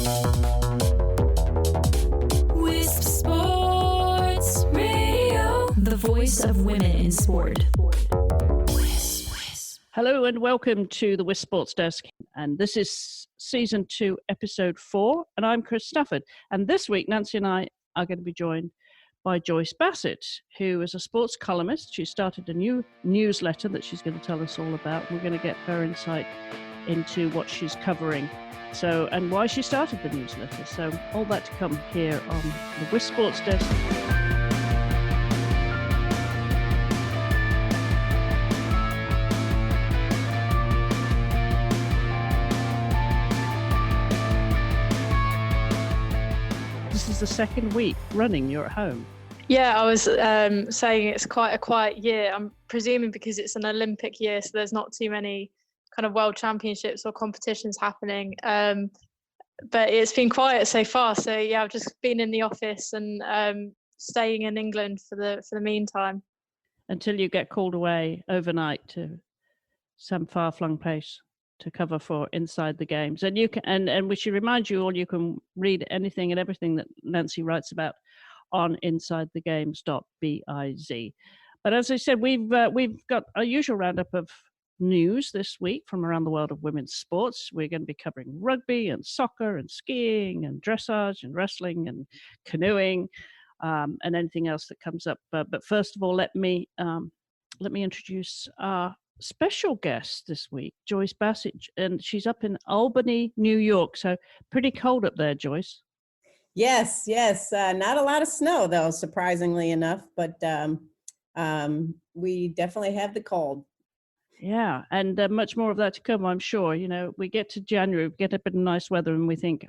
WiSP Sports Radio, the voice of women in sport. Hello and welcome to the WiSP Sports Desk. And this is Season 2, Episode 4. And I'm Chris Stafford. And this week, Nancy and I are going to be joined by Joyce Bassett, who is a sports columnist. She started a new newsletter that she's going to tell us all about. We're going to get her insight into what she's covering. So, and why she started the newsletter. So all that to come here on the WiSP Sports Desk. This is the second week running. You're at home. Yeah, I was saying it's quite a quiet year. I'm presuming because it's an Olympic year, so there's not too many kind of world championships or competitions happening. But it's been quiet so far. So yeah, I've just been in the office and staying in England for the meantime. Until you get called away overnight to some far-flung place to cover for Inside the Games. And you can, and we should remind you all, you can read anything and everything that Nancy writes about on insidethegames.biz. But as I said, we've got a usual roundup of news this week from around the world of women's sports. We're going to be covering rugby and soccer and skiing and dressage and wrestling and canoeing and anything else that comes up. But first of all, let me introduce our special guest this week, Joyce Bassett, and she's up in Albany, New York. So pretty cold up there, Joyce. Yes. Not a lot of snow, though, surprisingly enough, but we definitely have the cold. Yeah, and much more of that to come, I'm sure. You know, we get to January, we get a bit of nice weather, and we think,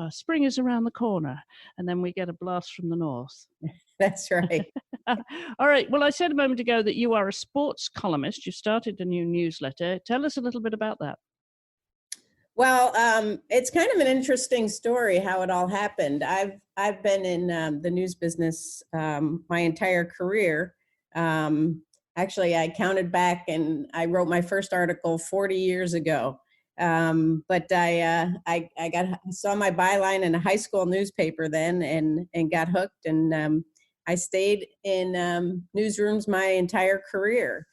spring is around the corner. And then we get a blast from the north. That's right. All right. Well, I said a moment ago that you are a sports columnist. You started a new newsletter. Tell us a little bit about that. Well, it's kind of an interesting story how it all happened. I've been in the news business my entire career. Actually, I counted back and I wrote my first article 40 years ago. But I saw my byline in a high school newspaper then and got hooked. And I stayed in newsrooms my entire career.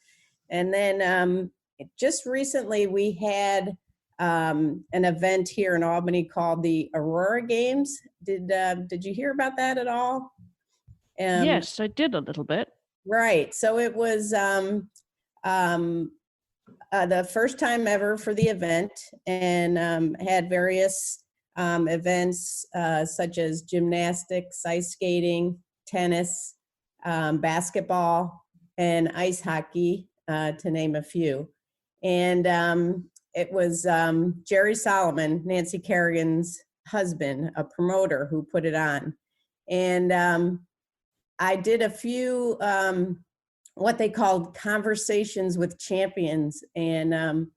And then just recently we had an event here in Albany called the Aurora Games. Did you hear about that at all? Yes, I did a little bit. Right. So it was the first time ever for the event, and had various events such as gymnastics, ice skating, tennis, basketball, and ice hockey, to name a few. And it was Jerry Solomon, Nancy Kerrigan's husband, a promoter, who put it on. And I did a few what they called conversations with champions. And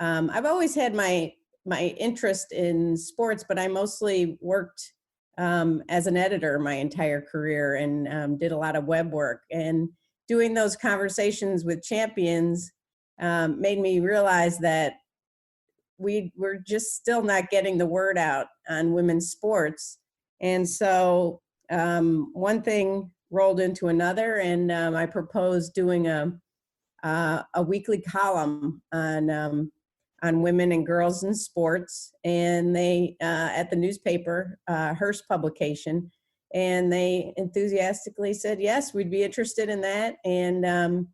I've always had my interest in sports, but I mostly worked as an editor my entire career and did a lot of web work. And doing those conversations with champions made me realize that we're just still not getting the word out on women's sports. And so one thing rolled into another, and I proposed doing a weekly column on women and girls in sports, and they at the newspaper, Hearst publication, and they enthusiastically said, yes, we'd be interested in that. And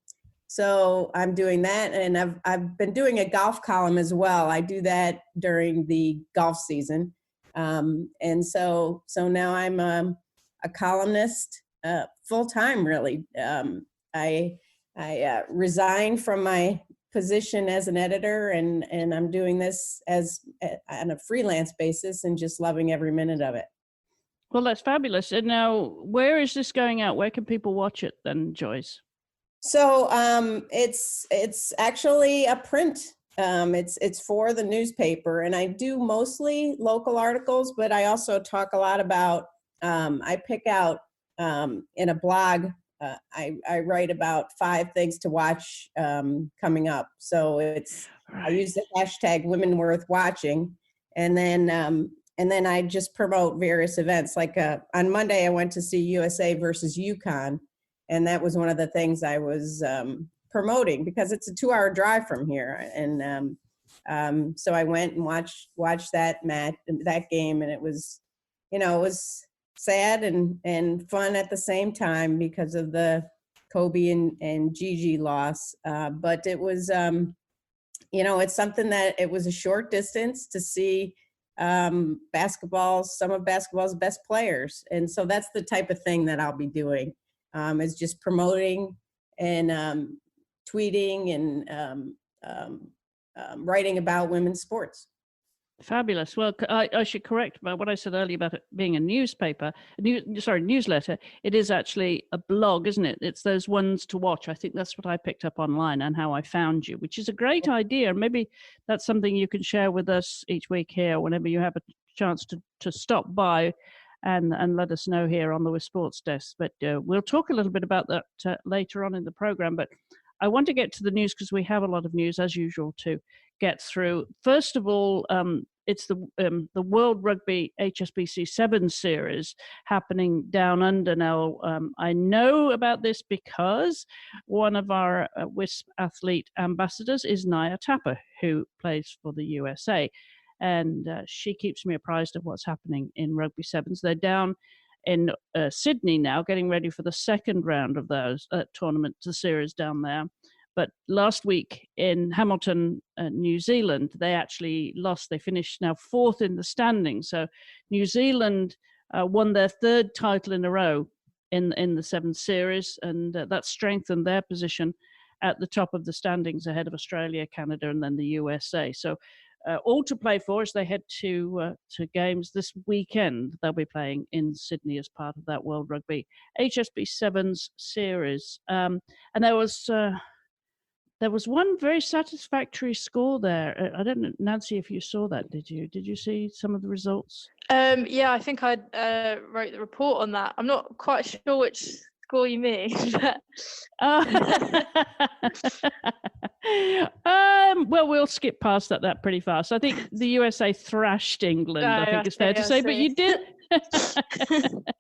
so I'm doing that, and I've been doing a golf column as well. I do that during the golf season, and so now I'm a columnist full time. Really, I resigned from my position as an editor, and I'm doing this as on a freelance basis, and just loving every minute of it. Well, that's fabulous. And now, where is this going out? Where can people watch it then, Joyce? So it's actually a print. It's for the newspaper, and I do mostly local articles, but I also talk a lot about, I pick out in a blog, I write about 5 things to watch coming up. So I use the hashtag Women Worth Watching, And then I just promote various events. Like on Monday, I went to see USA versus UConn, and that was one of the things I was promoting because it's a 2-hour drive from here. And so I went and watched that game, and it was, it was sad and fun at the same time because of the Kobe and Gigi loss. But it was, it's something that it was a short distance to see some of basketball's best players. And so that's the type of thing that I'll be doing, is just promoting and tweeting and writing about women's sports. Fabulous. Well, I should correct what I said earlier about it being a newsletter. It is actually a blog, isn't it? It's those ones to watch. I think that's what I picked up online and how I found you, which is a great idea. Maybe that's something you can share with us each week here whenever you have a chance to stop by and let us know here on the WiSP Sports Desk. But we'll talk a little bit about that later on in the program. But I want to get to the news because we have a lot of news, as usual, to get through. First of all, it's the World Rugby HSBC 7 Series happening down under now. I know about this because one of our WiSP athlete ambassadors is Naya Tapper, who plays for the USA. And she keeps me apprised of what's happening in Rugby Sevens. They're down in Sydney now, getting ready for the second round of those tournament, the series down there. But last week in Hamilton, New Zealand, they actually lost. They finished now 4th in the standings. So New Zealand won their 3rd title in a row in the 7th series, and that strengthened their position at the top of the standings ahead of Australia, Canada, and then the USA. So all to play for as they head to games this weekend. They'll be playing in Sydney as part of that World Rugby HSB Sevens series. And there was one very satisfactory score there. I don't know, Nancy, if you saw that, did you? Did you see some of the results? Yeah, I think I wrote the report on that. I'm not quite sure which score you mean. But... well, we'll skip past that pretty fast. I think the USA thrashed England, I think it's fair to say. But you did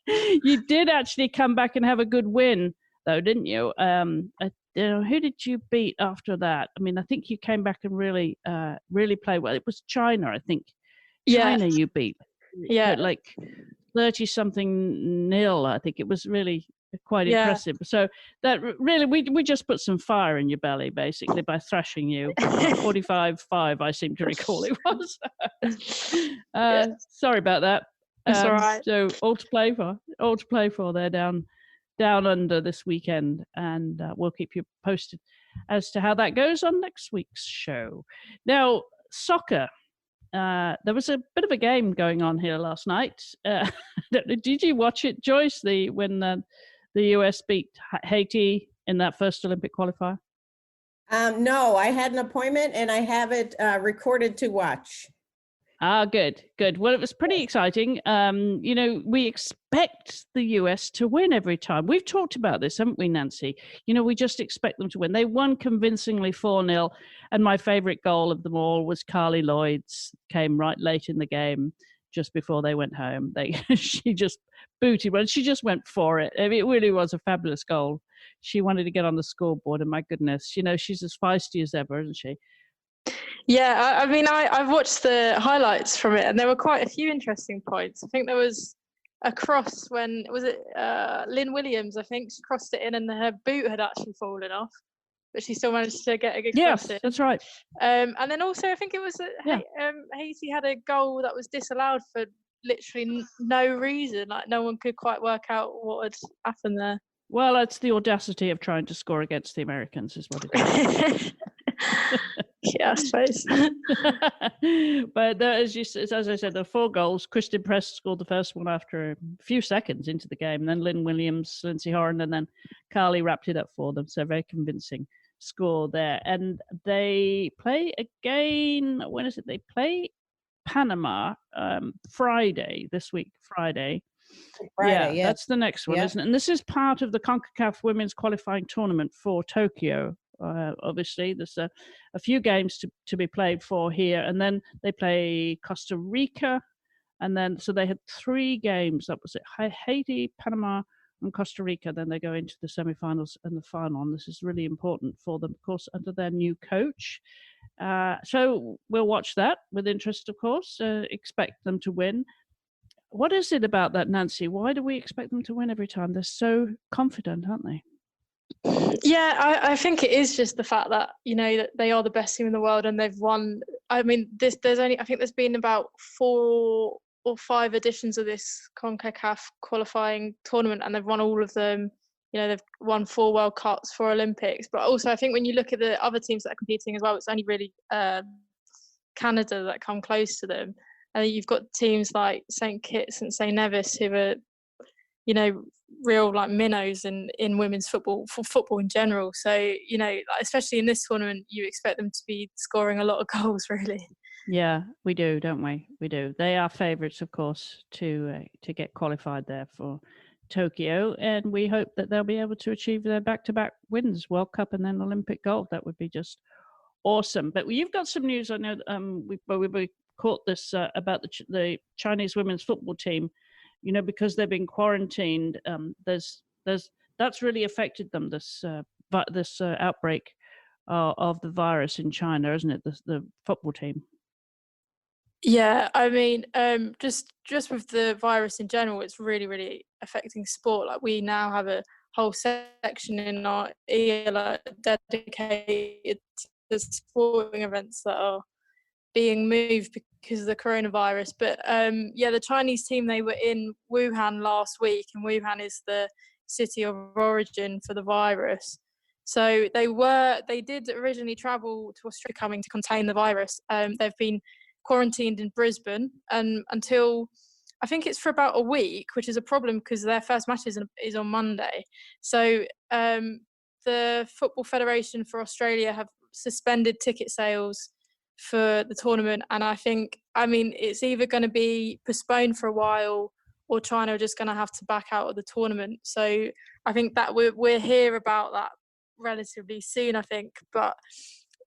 you did actually come back and have a good win, though, didn't you? Who did you beat after that? I mean, I think you came back and really played well. It was China, I think. China you beat. Yeah. Like 30-something nil, I think. It was really quite impressive. So that really, we just put some fire in your belly, basically, by thrashing you. 45-5, I seem to recall it was. Sorry about that. That's all right. So all to play for. They're down under this weekend, and we'll keep you posted as to how that goes on next week's show. Now, soccer. There was a bit of a game going on here last night. Did you watch it, Joyce? When the US beat Haiti in that first Olympic qualifier? No, I had an appointment and I have it recorded to watch. Good. Well, it was pretty exciting. We expect the US to win every time. We've talked about this, haven't we, Nancy? We just expect them to win. They won convincingly 4-0. And my favorite goal of them all was Carly Lloyd's, came right late in the game, just before they went home. She just booted, but she just went for it. I mean, it really was a fabulous goal. She wanted to get on the scoreboard, and my goodness, she's as feisty as ever, isn't she? Yeah, I mean, I've watched the highlights from it, and there were quite a few interesting points. I think there was a cross when, was it Lynn Williams, I think, she crossed it in and her boot had actually fallen off, but she still managed to get a good cross in. Yes, that's right. And then also, I think it was Haiti had a goal that was disallowed for literally no reason. Like, no one could quite work out what had happened there. Well, it's the audacity of trying to score against the Americans is what it is. Yeah, I suppose. But as I said, there are 4 goals. Kristen Prest scored the first one after a few seconds into the game. And then Lynn Williams, Lindsay Horan, and then Carly wrapped it up for them. So very convincing score there. And they play again. When is it? They play Panama Friday. Yeah, that's the next one, isn't it? And this is part of the CONCACAF Women's Qualifying Tournament for Tokyo Obviously, there's a few games to be played for here, and then they play Costa Rica, and then so they had 3 games. That was it: Haiti, Panama, and Costa Rica. Then they go into the semifinals and the final. And this is really important for them, of course, under their new coach. So we'll watch that with interest, of course. Expect them to win. What is it about that, Nancy? Why do we expect them to win every time? They're so confident, aren't they? Yeah, I think it is just the fact that, that they are the best team in the world and they've won. I mean, I think there's been about 4 or 5 editions of this CONCACAF qualifying tournament, and they've won all of them. They've won 4 World Cups, 4 Olympics. But also, I think when you look at the other teams that are competing as well, it's only really Canada that come close to them. And you've got teams like St. Kitts and St. Nevis who are, real like minnows in women's football, for football in general. So, especially in this tournament, you expect them to be scoring a lot of goals, really. Yeah, we do, don't we? We do. They are favourites, of course, to get qualified there for Tokyo, and we hope that they'll be able to achieve their back-to-back wins, World Cup and then Olympic gold. That would be just awesome. But you've got some news. I know we caught this about the Chinese women's football team. Because they've been quarantined. That's really affected them. This outbreak of the virus in China, isn't it? The football team. Yeah, I mean, just with the virus in general, it's really, really affecting sport. Like, we now have a whole section in our ELA dedicated to sporting events that are being moved because of the coronavirus. But the Chinese team, they were in Wuhan last week, and Wuhan is the city of origin for the virus. So they did originally travel to Australia coming to contain the virus. They've been quarantined in Brisbane until, I think it's for about a week, which is a problem because their first match is on Monday. So the Football Federation for Australia have suspended ticket sales for the tournament, and it's either going to be postponed for a while or China are just going to have to back out of the tournament. So I think that we'll hear about that relatively soon, I think. But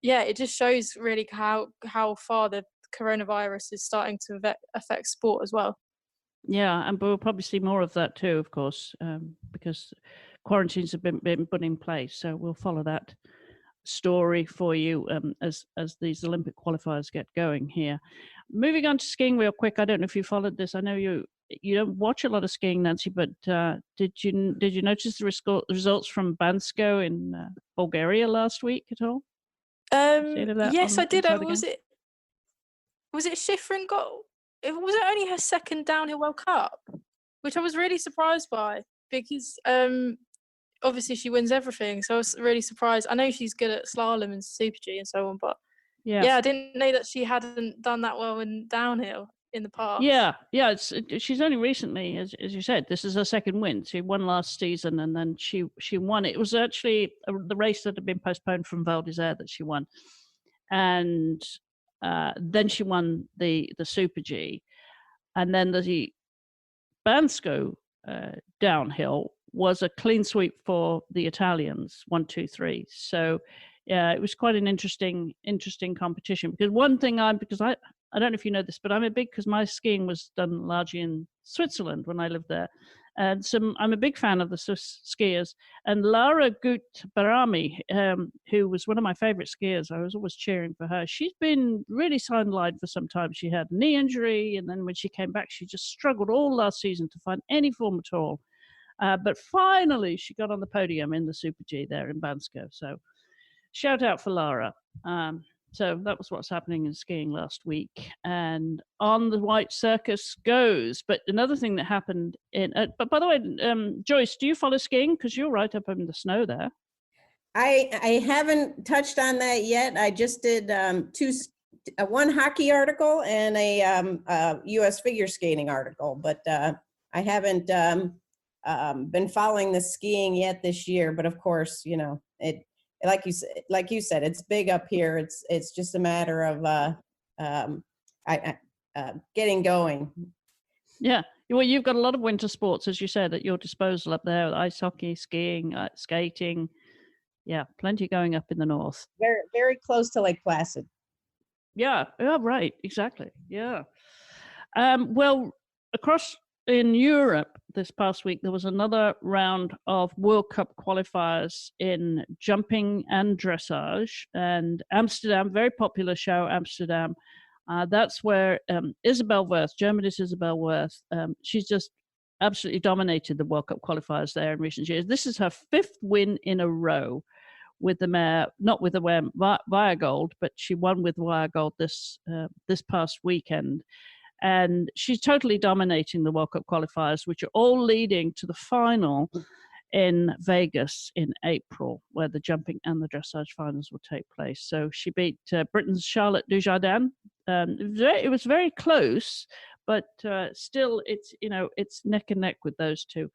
yeah, it just shows really how far the coronavirus is starting to affect sport as well. Yeah, and we'll probably see more of that too, of course, because quarantines have been put in place. So we'll follow that story for you as these Olympic qualifiers get going here. Moving on to skiing real quick. I don't know if you followed this. I know you don't watch a lot of skiing, Nancy, but did you notice the results from Bansko in Bulgaria last week at all? Yes, I did. Was it Shiffrin was it only her second downhill World Cup, which I was really surprised by, because obviously she wins everything, so I was really surprised. I know she's good at slalom and Super G and so on, but I didn't know that she hadn't done that well in downhill in the past. Yeah. She's only recently, as you said, this is her second win. She won last season, and then she won it. It was actually the race that had been postponed from Val d'Isère that she won, and then she won the Super G, and then the Bansko downhill was a clean sweep for the Italians, 1, 2, 3. So, yeah, it was quite an interesting competition. Because one thing I don't know if you know this, but because my skiing was done largely in Switzerland when I lived there, and so I'm a big fan of the Swiss skiers. And Lara Gut-Barami, who was one of my favorite skiers, I was always cheering for her. She's been really sidelined for some time. She had a knee injury, and then when she came back, she just struggled all last season to find any form at all. But finally, she got on the podium in the Super G there in Bansko. So shout out for Lara. So that was what's happening in skiing last week. And on the White Circus goes. But another thing that happened but by the way, Joyce, do you follow skiing? Because you're right up in the snow there. I haven't touched on that yet. I just did one hockey article and a U.S. figure skating article, but I haven't been following the skiing yet this year. But of course, it. Like you said, it's big up here. It's just a matter of getting going. Yeah. Well, you've got a lot of winter sports, as you said, at your disposal up there: ice hockey, skiing, skating. Yeah, plenty going up in the north. Very, very close to Lake Placid. Yeah, right, exactly. Yeah. Well, across in Europe this past week, there was another round of World Cup qualifiers in jumping and dressage. And Amsterdam, very popular show, Amsterdam. That's where Isabell Werth, Germany's Isabell Werth, she's just absolutely dominated the World Cup qualifiers there in recent years. This is her 5th win in a row with the mare, not with the Wire Gold, but she won with Wire Gold this past weekend. And she's totally dominating the World Cup qualifiers, which are all leading to the final in Vegas in April, where the jumping and the dressage finals will take place. So she beat Britain's Charlotte Dujardin. It was very close, but still, it's neck and neck with those two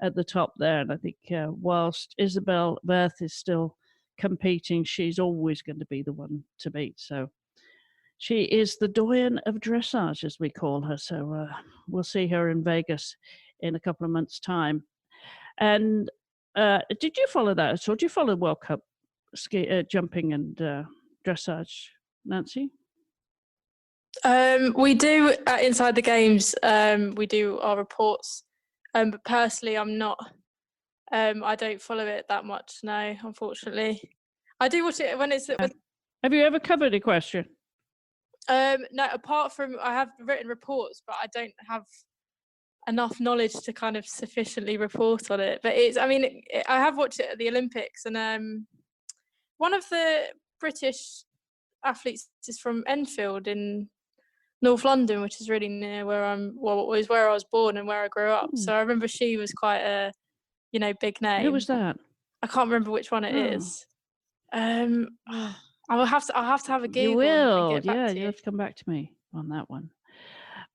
at the top there. And I think whilst Isabell Werth is still competing, she's always going to be the one to beat. So she is the doyen of dressage, as we call her. So we'll see her in Vegas in a couple of months' time. And did you follow that? So did you follow World Cup jumping and dressage, Nancy? We do inside the games. We do our reports. But personally, I'm not. I don't follow it that much. No, unfortunately. I do watch it when it's. Have you ever covered equestrian? No, apart from I have written reports, but I don't have enough knowledge to kind of sufficiently report on it. But I have watched it at the Olympics, and one of the British athletes is from Enfield in North London, which is really near where I was born and where I grew up. So I remember she was quite a, big name. Who was that? I can't remember which one it is. I'll have to have a Google. You will, and get back to you have to come back to me on that one.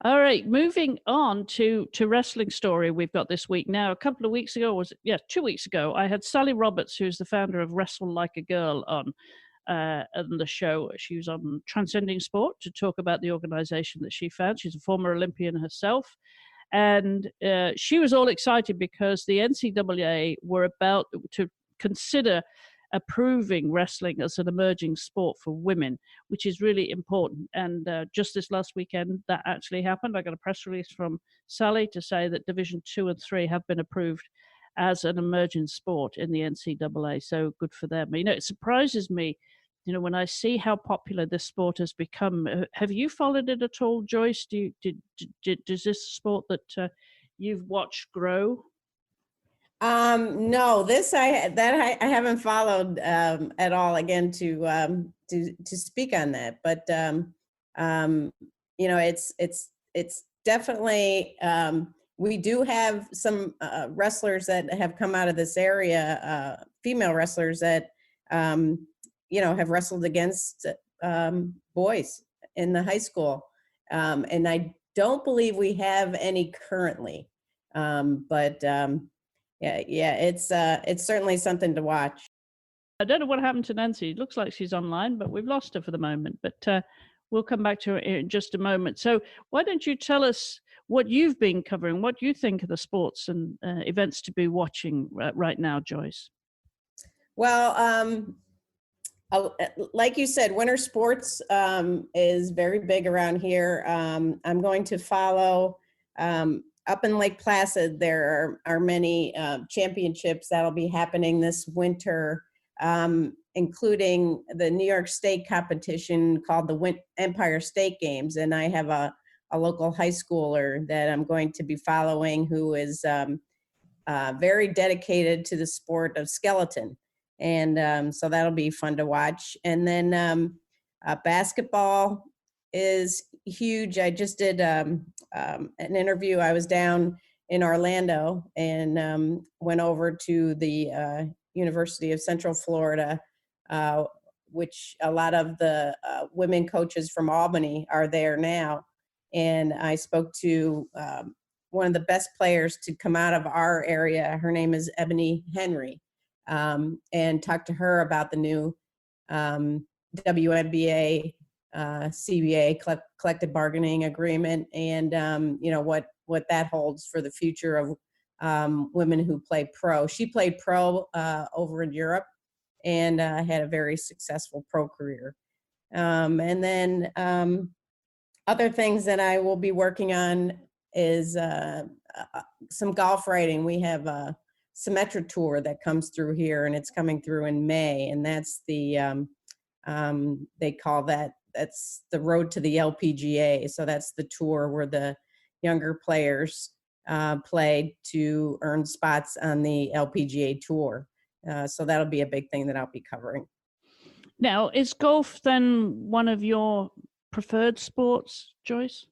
All right, moving on to wrestling story we've got this week. Now, a couple of weeks ago, 2 weeks ago, I had Sally Roberts, who's the founder of Wrestle Like a Girl, on the show. She was on Transcending Sport to talk about the organization that she found. She's a former Olympian herself. And she was all excited because the NCAA were about to consider approving wrestling as an emerging sport for women, which is really important. And just this last weekend, that actually happened. I got a press release from Sally to say that Division 2 and 3 have been approved as an emerging sport in the NCAA. So good for them. It surprises me, when I see how popular this sport has become. Have you followed it at all, Joyce? Does this sport that you've watched grow? No, I haven't followed at all. Again, to speak on that, but it's definitely. We do have some wrestlers that have come out of this area, female wrestlers that have wrestled against boys in the high school, and I don't believe we have any currently, but. Yeah, it's certainly something to watch. I don't know what happened to Nancy. It looks like she's online, but we've lost her for the moment. But we'll come back to her in just a moment. So why don't you tell us what you've been covering, what you think of the sports and events to be watching right now, Joyce? Well, like you said, winter sports is very big around here. I'm going to follow up in Lake Placid. There are many championships that'll be happening this winter, including the New York State competition called the Empire State Games. And I have a local high schooler that I'm going to be following who is very dedicated to the sport of skeleton. And so that'll be fun to watch. And then basketball is huge. I just did an interview. I was down in Orlando and went over to the University of Central Florida, which a lot of the women coaches from Albany are there now. And I spoke to one of the best players to come out of our area. Her name is Ebony Henry, and talked to her about the new WNBA CBA collective bargaining agreement, and what that holds for the future of women who play pro. She played pro over in Europe, and had a very successful pro career. And then other things that I will be working on is some golf writing. We have a Symetra tour that comes through here, and it's coming through in May, and that's the they call that's the road to the LPGA. So that's the tour where the younger players play to earn spots on the LPGA tour. So that'll be a big thing that I'll be covering. Now, is golf then one of your preferred sports, Joyce?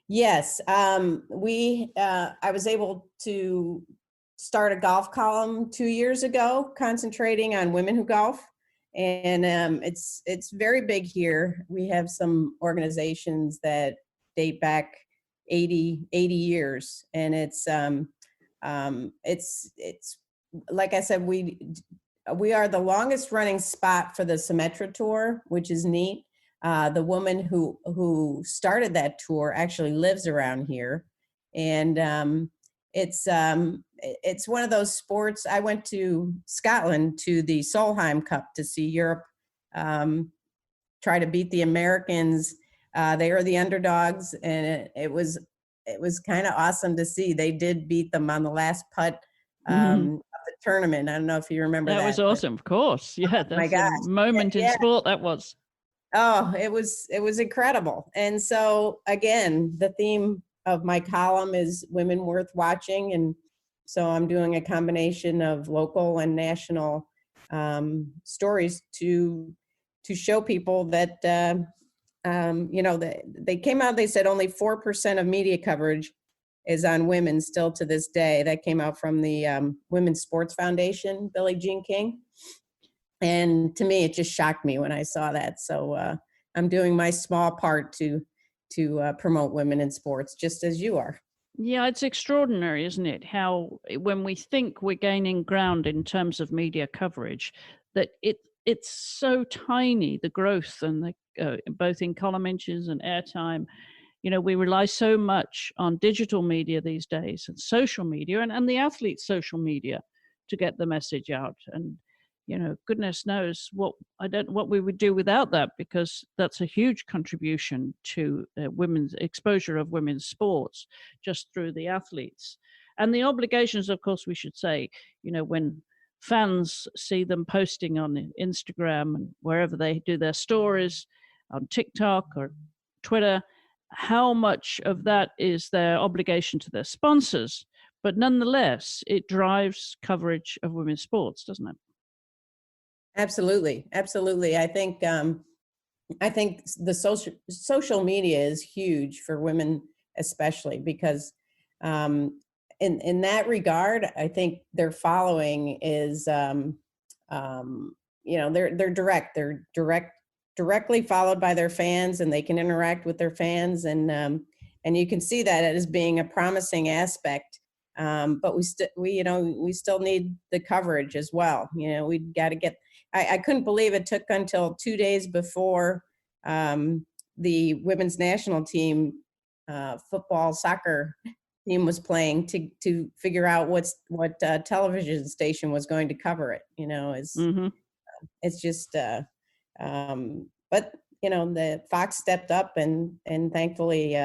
Yes, I was able to start a golf column 2 years ago, concentrating on women who golf, and it's very big here. We have some organizations that date back 80 years, and it's like I said, we are the longest running spot for the Symetra tour, which is neat. The woman who started that tour actually lives around here, and it's one of those sports. I went to Scotland to the Solheim Cup to see Europe try to beat the Americans. They were the underdogs, and it was kind of awesome to see. They did beat them on the last putt of the tournament. I don't know if you remember that. That was awesome, of course. Yeah, that's my gosh. a moment in sport, that was. Oh, it was incredible. And so again, the theme of my column is women worth watching, and so I'm doing a combination of local and national stories to show people that they came out. They said only 4% of media coverage is on women still to this day. That came out from the Women's Sports Foundation, Billie Jean King. And to me, it just shocked me when I saw that. So I'm doing my small part to promote women in sports, just as you are. Yeah, it's extraordinary, isn't it? How when we think we're gaining ground in terms of media coverage, that it's so tiny, the growth and the both in column inches and airtime. We rely so much on digital media these days and social media and the athletes' social media to get the message out. And goodness knows what we would do without that, because that's a huge contribution to women's exposure of women's sports just through the athletes. And the obligations, of course, we should say, when fans see them posting on Instagram and wherever they do their stories, on TikTok or Twitter, how much of that is their obligation to their sponsors. But nonetheless, it drives coverage of women's sports, doesn't it? Absolutely. I think the social media is huge for women, especially because in that regard, I think their following is they're direct. They're directly followed by their fans, and they can interact with their fans, and you can see that as being a promising aspect. But we still need the coverage as well. We got to get. I couldn't believe it took until 2 days before the women's national team, soccer team was playing to figure out what television station was going to cover it. It's just. But the Fox stepped up, and thankfully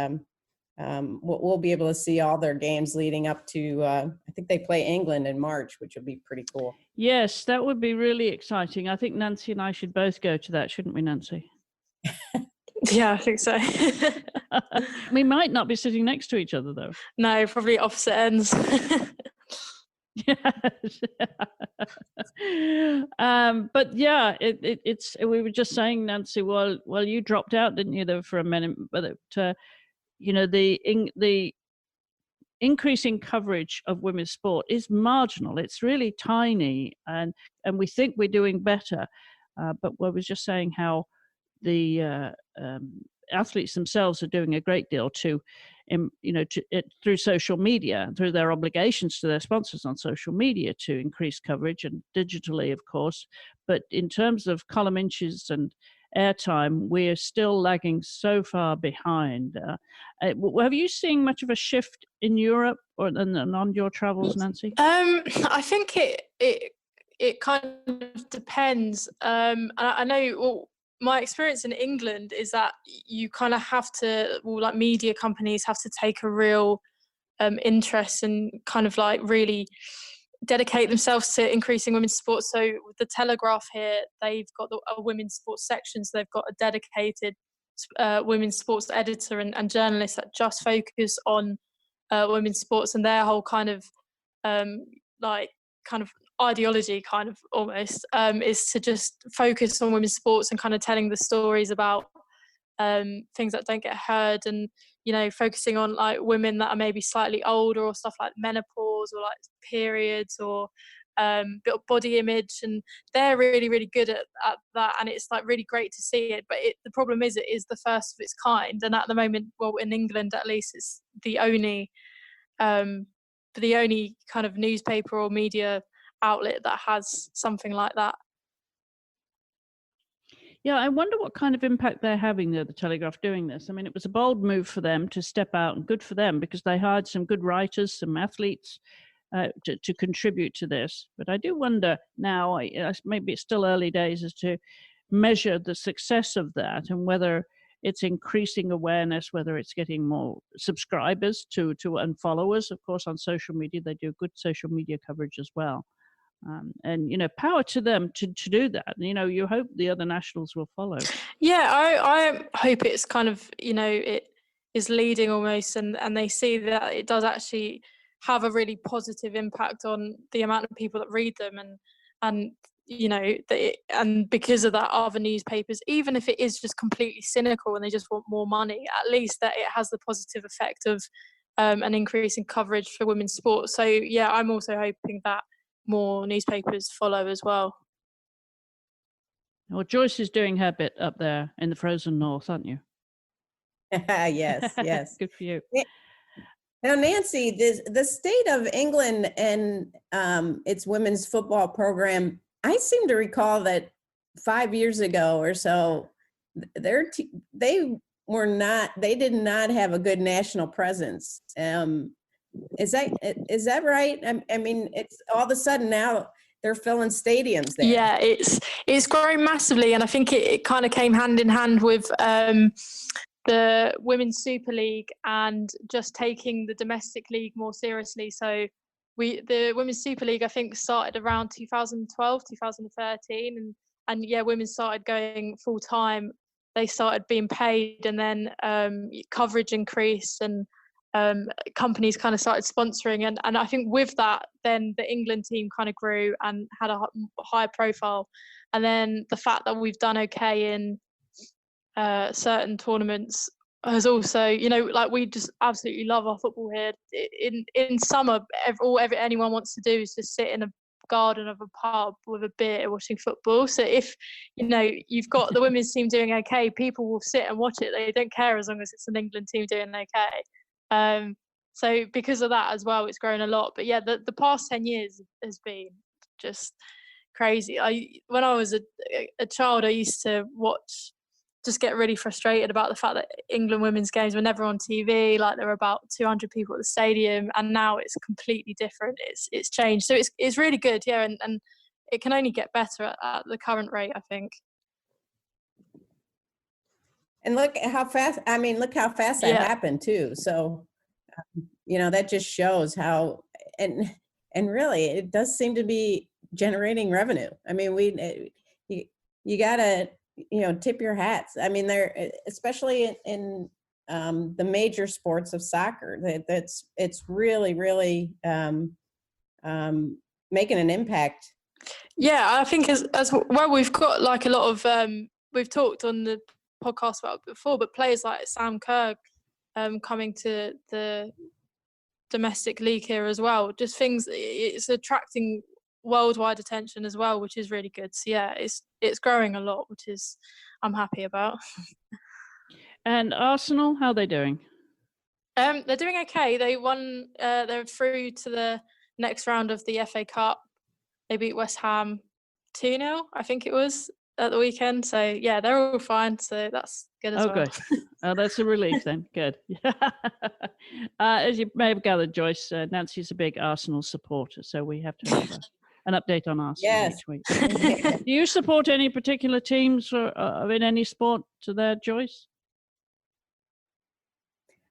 we'll be able to see all their games leading up to. I think they play England in March, which would be pretty cool. Yes, that would be really exciting. I think Nancy and I should both go to that, shouldn't we, Nancy? Yeah, I think so. We might not be sitting next to each other, though. No, probably opposite ends. Yes. But yeah, it's. We were just saying, Nancy. Well, you dropped out, didn't you, though, for a minute? But the increasing coverage of women's sport is marginal. It's really tiny, and we think we're doing better. But I was just saying how the athletes themselves are doing a great deal through social media, through their obligations to their sponsors on social media to increase coverage, and digitally, of course. But in terms of column inches and airtime, we're still lagging so far behind. Have you seen much of a shift in Europe or on your travels, Nancy? I think it it kind of depends. I know my experience in England is that you kind of have to, like media companies have to take a real interest and kind of like really dedicate themselves to increasing women's sports. So with the Telegraph here, they've got a women's sports section, so they've got a dedicated women's sports editor and journalists that just focus on women's sports, and their whole kind of ideology kind of almost is to just focus on women's sports and kind of telling the stories about things that don't get heard, and focusing on like women that are maybe slightly older or stuff like menopause or like periods or bit of body image, and they're really, really good at that, and it's like really great to see it. But the problem is, it is the first of its kind, and at the moment, well, in England at least, it's the only kind of newspaper or media outlet that has something like that. Yeah, I wonder what kind of impact they're having there, the Telegraph, doing this. I mean, it was a bold move for them to step out, and good for them, because they hired some good writers, some athletes to contribute to this. But I do wonder now, maybe it's still early days, as to measure the success of that and whether it's increasing awareness, whether it's getting more subscribers and followers. Of course, on social media, they do good social media coverage as well. And power to them to do that. You hope the other nationals will follow. Yeah, I hope it's kind of it is leading almost, and they see that it does actually have a really positive impact on the amount of people that read them, and and because of that, other newspapers, even if it is just completely cynical and they just want more money, at least that it has the positive effect of an increase in coverage for women's sports. So yeah, I'm also hoping that more newspapers follow as well. Well, Joyce is doing her bit up there in the frozen north, aren't you? Yes. Good for you. Now, Nancy, the state of England and its women's football program, I seem to recall that 5 years ago or so, they did not have a good national presence. Is that right? I mean, it's all of a sudden now they're filling stadiums there. Yeah, it's growing massively, and I think it kind of came hand in hand with the Women's Super League and just taking the domestic league more seriously. So the Women's Super League, I think, started around 2012, 2013, and yeah, women started going full time. They started being paid, and then coverage increased, and companies kind of started sponsoring, and I think with that, then the England team kind of grew and had a higher profile, and then the fact that we've done okay in certain tournaments has also, like, we just absolutely love our football here. In summer, all anyone wants to do is just sit in a garden of a pub with a beer watching football. So if you've got the women's team doing okay, people will sit and watch it. They don't care as long as it's an England team doing okay. So because of that as well, it's grown a lot. But yeah, the past 10 years has been just crazy. When I was a child, I used to just get really frustrated about the fact that England women's games were never on TV. Like, there were about 200 people at the stadium, and now it's completely different. It's changed. So it's really good, yeah, and it can only get better at the current rate, I think. And look how fast that happened too. So, that just shows how, and really, it does seem to be generating revenue. I mean, you gotta, tip your hats. I mean, they're, especially in the major sports of soccer, it's really, really making an impact. Yeah, I think as well, we've got like a lot of, we've talked on the podcast about it before, but players like Sam Kerr coming to the domestic league here as well. Just things, it's attracting worldwide attention as well, which is really good. So yeah, it's growing a lot, which is I'm happy about. And Arsenal, how are they doing? They're doing okay. They won. They're through to the next round of the FA Cup. They beat West Ham 2-0, I think it was, at the weekend. So yeah, they're all fine. So that's good as well. Good. Oh, that's a relief then. Good. As you may have gathered, Joyce, Nancy's a big Arsenal supporter, so we have to have an update on us Yes. each week. Do you support any particular teams or in any sport to there, Joyce?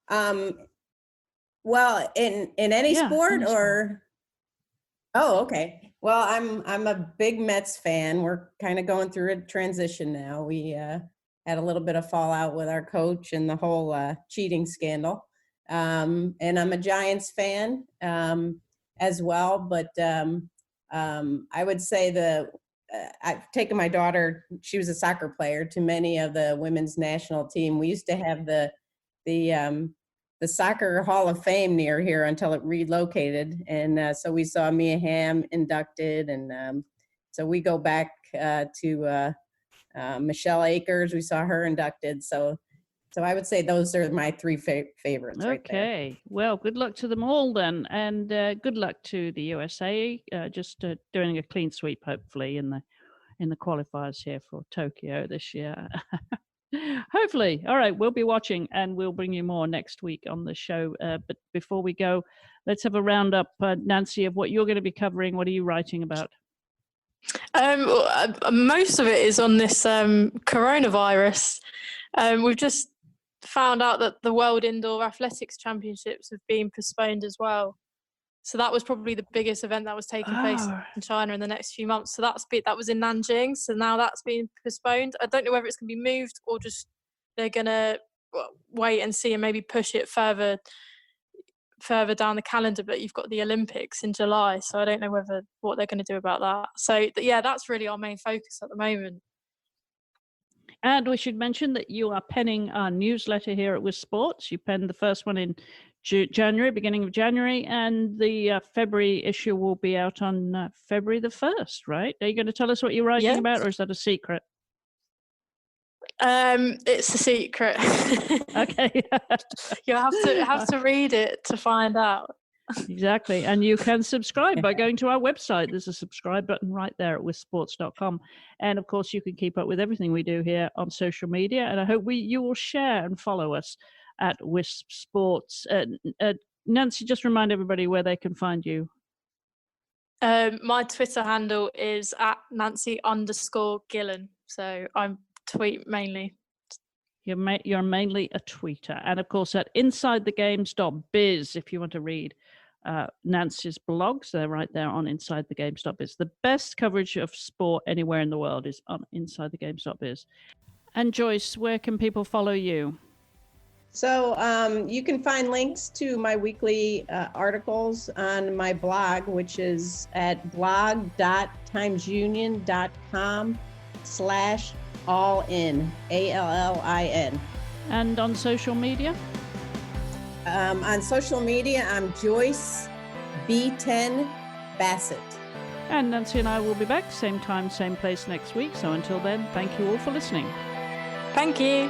Well, in any sport any or? Oh, okay. Well, I'm a big Mets fan. We're kind of going through a transition now. We had a little bit of fallout with our coach and the whole cheating scandal. And I'm a Giants fan as well. But I would say I've taken my daughter, she was a soccer player, to many of the women's national team. We used to have the Soccer Hall of Fame near here until it relocated. And so we saw Mia Hamm inducted. And so we go back to Michelle Akers. We saw her inducted. So I would say those are my three favorites right there. Okay. Well, good luck to them all then. And good luck to the USA. Just doing a clean sweep, hopefully, in the qualifiers here for Tokyo this year. Hopefully. All right, we'll be watching and we'll bring you more next week on the show. But before we go, let's have a roundup, Nancy, of what you're going to be covering. What are you writing about? Most of it is on this coronavirus. We've just found out that the World Indoor Athletics Championships have been postponed as well. So that was probably the biggest event that was taking place in China in the next few months. So that was in Nanjing. So now that's been postponed. I don't know whether it's going to be moved or just they're going to wait and see and maybe push it further down the calendar. But you've got the Olympics in July. So I don't know what they're going to do about that. So yeah, that's really our main focus at the moment. And we should mention that you are penning our newsletter here at WiSP Sports. You penned the first one in beginning of January, and the February issue will be out on February the 1st, right? Are you going to tell us what you're writing about, or is that a secret? It's a secret. Okay. You'll have to read it to find out. Exactly. And you can subscribe by going to our website. There's a subscribe button right there at wisports.com. And of course, you can keep up with everything we do here on social media. And I hope you will share and follow us at WiSP Sports. Nancy, just remind everybody where they can find you. My Twitter handle is at Nancy_Gillen. So I tweet mainly. You're mainly a tweeter. And of course, at InsideTheGames.biz, if you want to read Nancy's blogs, they're right there on InsideTheGames.biz. The best coverage of sport anywhere in the world is on InsideTheGames.biz. And Joyce, where can people follow you? So you can find links to my weekly articles on my blog, which is at blog.timesunion.com/allin, ALLIN. And on social media? On social media, I'm Joyce B10 Bassett. And Nancy and I will be back same time, same place next week. So until then, thank you all for listening. Thank you.